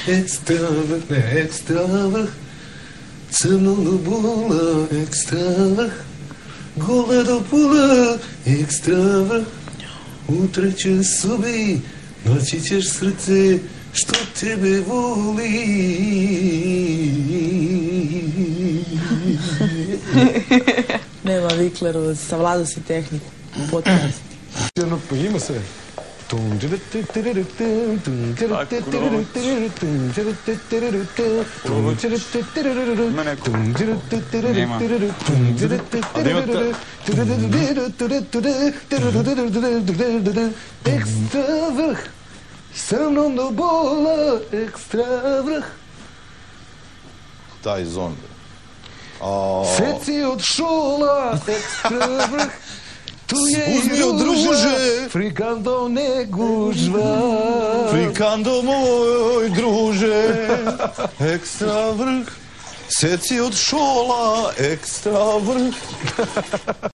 Ekstra vrh, ne ekstra vrh, crno bola, ekstra vrh, gola do pola, ekstra vrh, u trećoj sobi naći ćeš srce što tebe voli. Nema Vikleru, savladao si tehniku, potpuno si ti. Pa ima sve. Ekstra vrh, sa mnom do bola, ekstra vrh. Taj zombi. Seci od šola, ekstra vrh. Tu je i druže, frikando ne gužva. Frikando moj druže, ekstra vrh. Seci od šola, ekstra vrh.